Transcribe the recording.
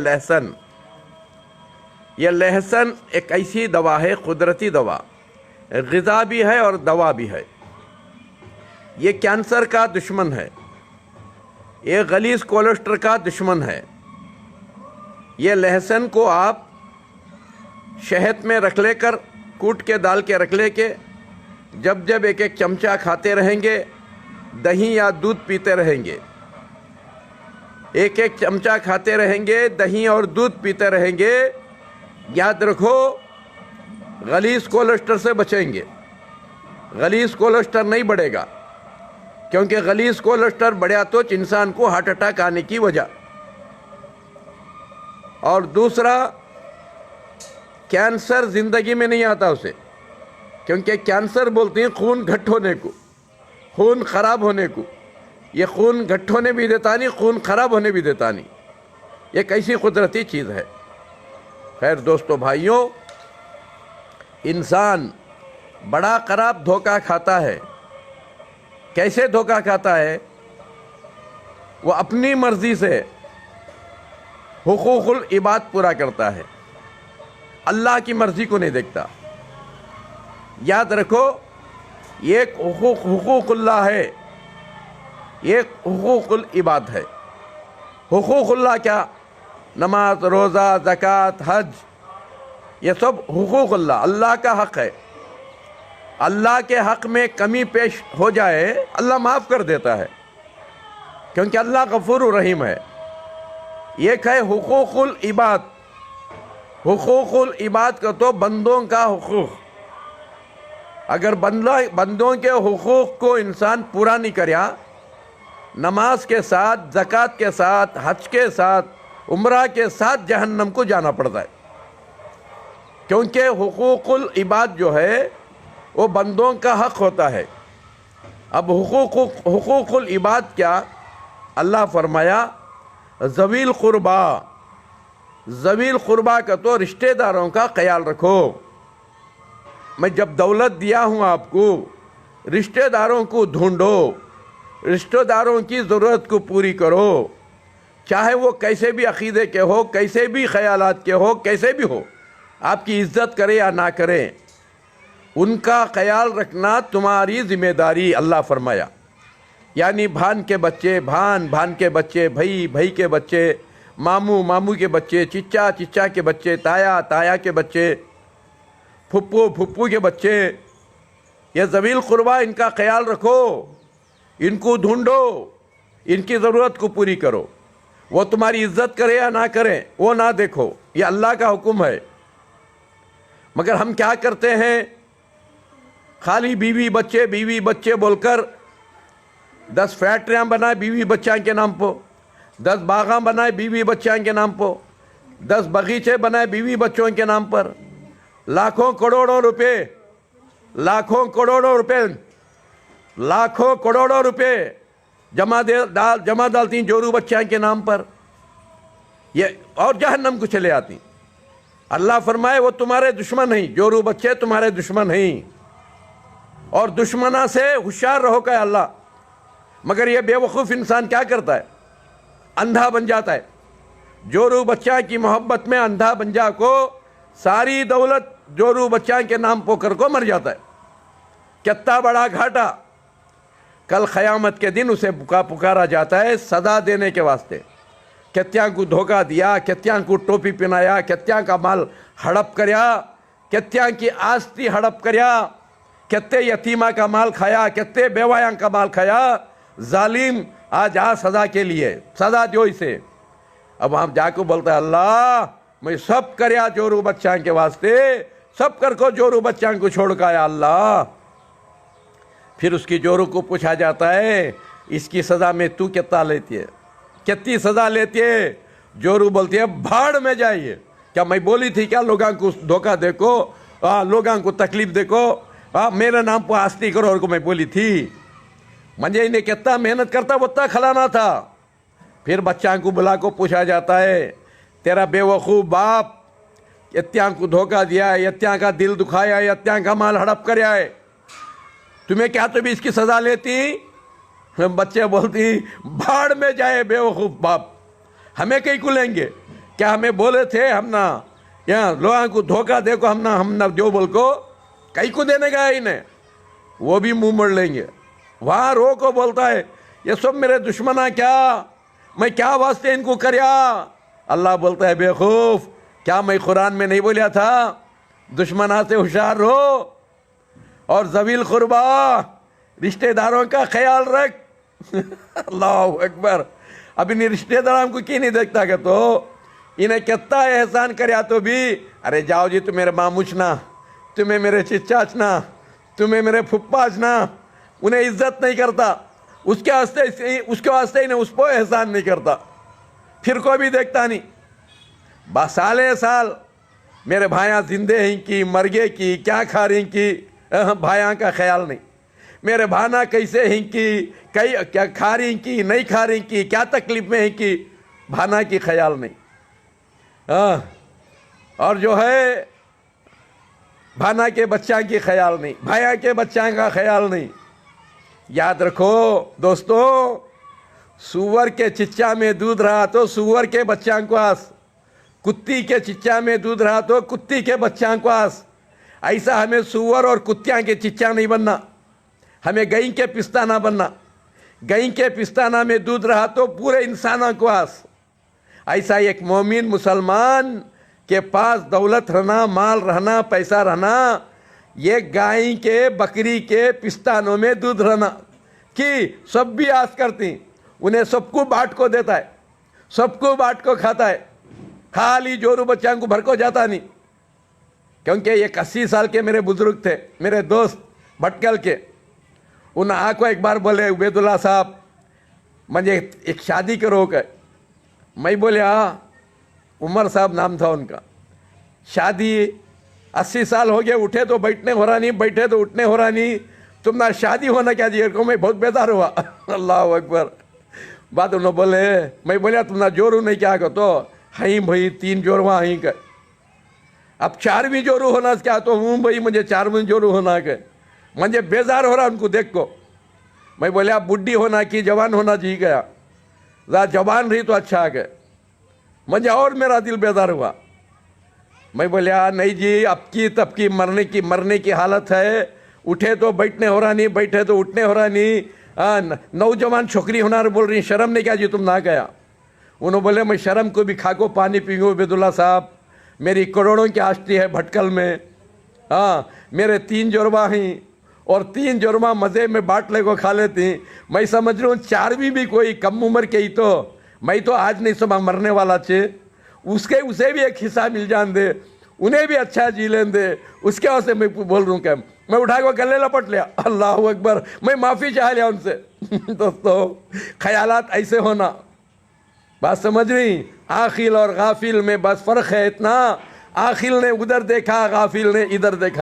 लहसुन, ये लहसुन एक ऐसी दवा है, कुदरती दवा, ग़िज़ा भी है और दवा भी है। ये कैंसर का दुश्मन है, ये गलीज़ कोलेस्ट्रॉल का दुश्मन है। ये लहसुन को आप शहद में रख लेकर, कूट के डाल के रख लेके, जब जब एक एक चमचा खाते रहेंगे, दही या दूध पीते रहेंगे, एक एक चमचा खाते रहेंगे, दही और दूध पीते रहेंगे, याद रखो गलीज़ कोलेस्ट्रॉल से बचेंगे। गलीज़ कोलेस्ट्रॉल नहीं बढ़ेगा, क्योंकि गलीज़ कोलेस्ट्रॉल बढ़ा तो इंसान को हार्ट अटैक आने की वजह। और दूसरा, कैंसर ज़िंदगी में नहीं आता उसे, क्योंकि कैंसर बोलते हैं खून घट होने को, खून ख़राब होने को। ये खून घट होने भी देता नहीं, खून ख़राब होने भी देता नहीं। ये कैसी कुदरती चीज़ है। खैर दोस्तों भाइयों, इंसान बड़ा खराब धोखा खाता है। कैसे धोखा खाता है? वो अपनी मर्ज़ी से हुकूकुल इबाद पूरा करता है, अल्लाह की मर्ज़ी को नहीं देखता। याद रखो, एक हुकूकुल्लाह है, एक हुकूकुल इबाद है। हुकूकुल्लाह क्या? नमाज, रोज़ा, ज़कात, हज, ये सब हुकूकुल्लाह, अल्लाह का हक़ है। अल्लाह के हक़ में कमी पेश हो जाए, अल्लाह माफ़ कर देता है, क्योंकि अल्लाह गफ़ूर रहीम है। एक है हुकूकुल इबाद। हुकूकुल इबाद का तो बंदों का हुकूक। अगर बंदों के हुकूक को इंसान पूरा नहीं करया, नमाज के साथ, ज़कात के साथ, हज के साथ, उम्रा के साथ जहन्नम को जाना पड़ता है। क्योंकि हुकूकुल इबाद जो है वो बंदों का हक़ होता है। अब हुकूकुल इबाद क्या? अल्लाह फरमाया ज़वील क़ुरबा। ज़वील क़ुरबा का तो रिश्तेदारों का ख्याल रखो। मैं जब दौलत दिया हूँ आपको, रिश्तेदारों को ढूंढो, रिश्तेदारों की ज़रूरत को पूरी करो, चाहे वो कैसे भी अक़ीदे के हो, कैसे भी ख़यालात के हो, कैसे भी हो, आपकी इज़्ज़त करे या ना करें, उनका ख्याल रखना तुम्हारी ज़िम्मेदारी। अल्लाह फरमाया, यानी भान के बच्चे भान, भान के बच्चे भाई, भाई के बच्चे मामू, मामू के बच्चे चिच्चा, चिच्चा के बच्चे ताया, ताया के बच्चे फुप्पू, फुप्पू के बच्चे। ये ज़वील क़ुरबा, इनका ख्याल रखो, इनको ढूंढो, इनकी ज़रूरत को पूरी करो। वो तुम्हारी इज़्ज़त करे या ना करें, वो ना देखो, ये अल्लाह का हुक्म है। मगर हम क्या करते हैं? खाली बीवी बच्चे बोलकर 10 फैक्ट्रियाँ बनाए बीवी बच्चा के नाम पर, 10 बागां बनाए बीवी बच्चा के नाम पर, 10 बगीचे बनाए बीवी बच्चों के नाम पर, लाखों करोड़ों रुपए, लाखों करोड़ों रुपए, लाखों करोड़ों रुपए जमा डालती जोरू बच्चा के नाम पर, ये और जहन्नम को चले आती। अल्लाह फरमाए वो तुम्हारे दुश्मन नहीं, जोरू बच्चे तुम्हारे दुश्मन नहीं, और दुश्मना से होशियार रहो का अल्लाह। मगर ये बेवकूफ़ इंसान क्या करता है? अंधा बन जाता है। जोरू बच्चा की मोहब्बत में अंधा बन जा को सारी दौलत जोरू बच्चा के नाम पोकर को मर जाता है। कितना बड़ा घाटा। कल क़यामत के दिन उसे पुकारा जाता है सदा देने के वास्ते। कित्या को धोखा दिया, कित्या को टोपी पहनाया, कित्या का माल हड़प करया, कित्या की आस्ती हड़प करया, कितने यतीमा का माल खाया, कितने बेवायां का माल खाया। जालिम, आज आ सज़ा के लिए, सज़ा दो इसे। अब हम जाको बोलते हैं अल्लाह मैं सब करया जोरू बच्चा के वास्ते, सब कर को जोरू बच्चा को छोड़ का या अल्लाह। फिर उसकी जोरू को पूछा जाता है इसकी सज़ा में तू कितना लेती है, कितनी सज़ा लेती है? जोरू बोलती है भाड़ में जाइए। क्या मैं बोली थी क्या लोगों को धोखा देखो, लोगों को तकलीफ देखो, मेरे नाम पर आस्ती करो, और को मैं बोली थी। मुझे इन्हें कितना मेहनत करता उतना खिलाना था। फिर बच्चा को बुला को पूछा जाता है तेरा बेवकूफ़ बाप यत्या को धोखा दिया है, यत्या का दिल दुखाया है, यत्या का माल हड़प कर आए, तुम्हें क्या तो भी इसकी सज़ा लेती? बच्चे बोलती भाड़ में जाए बेवकूफ़ बाप, हमें कहीं को लेंगे, क्या हमें बोले थे हम ना यहाँ लोगों को धोखा देखो हम ना जो बोल को कहीं को देने का है इन्हें, वो भी मुंह मोड़ लेंगे। वहाँ रो को बोलता है ये सब मेरे दुश्मना क्या, मैं क्या वास्ते इनको करया। अल्लाह बोलता है बेवकूफ, क्या मैं कुरान में नहीं बोला था दुश्मना से होशियार रहो और ज़वील कुर्बा रिश्तेदारों का ख्याल रख। अल्लाह अकबर। अब इन रिश्तेदारों को क्यों नहीं देखता कि तो इन्हें कितना एहसान करया तो भी अरे जाओ जी तुम मेरे मामूच ना, तुम्हें मेरे चिचाच ना, तुम्हें मेरे फुप्पाच ना, उन्हें इज्जत नहीं करता, उसके वास्ते इन्हें उस पर एहसान नहीं करता, फिर कोई भी देखता नहीं। साले साल मेरे भाइयाँ जिंदे हैं कि मर गए की क्या खा रही की भाइयाँ का ख्याल नहीं, मेरे भाना कैसे हैं कि कई क्या खा रही की नहीं खा रही की क्या तकलीफ में है कि भाना की ख्याल नहीं। और जो है भाना के बच्चा की ख्याल नहीं, भाया के बच्चा का ख्याल नहीं। याद रखो दोस्तों, सुअर के चिच्चा में दूध रहा तो सुअर के बच्चा को आस, कुत्ती के चिच्चा में दूध रहा तो कुत्ती के बच्चा को आस। ऐसा हमें सुअर और कुत्तियाँ के चिच्चा नहीं बनना, हमें गई के पिस्ताना बनना। गई के पिस्ताना में दूध रहा तो पूरे इंसानों को आस। ऐसा एक मोमिन मुसलमान के पास दौलत रहना, माल रहना, पैसा रहना, ये गाय के बकरी के पिस्तानों में दूध रहना कि सब भी आस करती, उन्हें सबको बांट को देता है, सबको बांट को खाता है, खाली जोरू बच्चा को भर को जाता नहीं। क्योंकि एक 80 साल के मेरे बुजुर्ग थे, मेरे दोस्त भटकल के, उन आको एक बार बोले उबैदुल्ला साहब मुझे एक शादी करो के। मैं बोले हाँ, उमर साहब नाम था उनका। शादी 80 साल हो गए, उठे तो बैठने हो रहा नहीं, बैठे तो उठने हो रहा नहीं, तुम ना शादी होना क्या जी को। मैं बहुत बेजार हुआ। अल्लाह अकबर। बात उन्होंने बोले, मैं बोलिया तुम ना जोरू नहीं क्या तो हई भाई 3 जोरवा हई के, अब 4वीं जोरू होना क्या तो हूँ भाई मुझे 4वीं जोरू होना के। मुझे बेजार हो रहा उनको देख को। मैं बोले आप बुढ़ी होना कि जवान होना जी गया, जवान रही तो अच्छा है। मुझे और मेरा दिल बेजार हुआ। मैं बोले नहीं जी, अब की तब की मरने की हालत है, उठे तो बैठने हो रहा नहीं, बैठे तो उठने हो रहा नहीं। नौजवान छोकरी होना बोल रही, शर्म नहीं क्या जी तुम ना गया। उन्होंने बोले मैं शर्म को भी खा को पानी पीऊँ उबैदुल्ला साहब, मेरी करोड़ों की आष्टी है भटकल में। हाँ मेरे 3 जोरबा हैं और 3 जोरमा मज़े में बाटले को खा लेती। मैं समझ रहा हूँ 4वीं भी कोई कम उम्र के ही तो, मैं तो आज नहीं सुबह मरने वाला छे, उसे भी एक हिस्सा मिल जान दे, उन्हें भी अच्छा जी लें दे। उसके वजह से मैं बोल रहा हूँ क्या, मैं उठा को गले लपट लिया। अल्लाह अकबर, मैं माफ़ी चाह लिया उनसे। दोस्तों ख्यालात ऐसे होना, बात समझ रही। आखिल और गाफिल में बस फ़र्क है इतना, आखिल ने उधर देखा, गाफिल ने इधर देखा।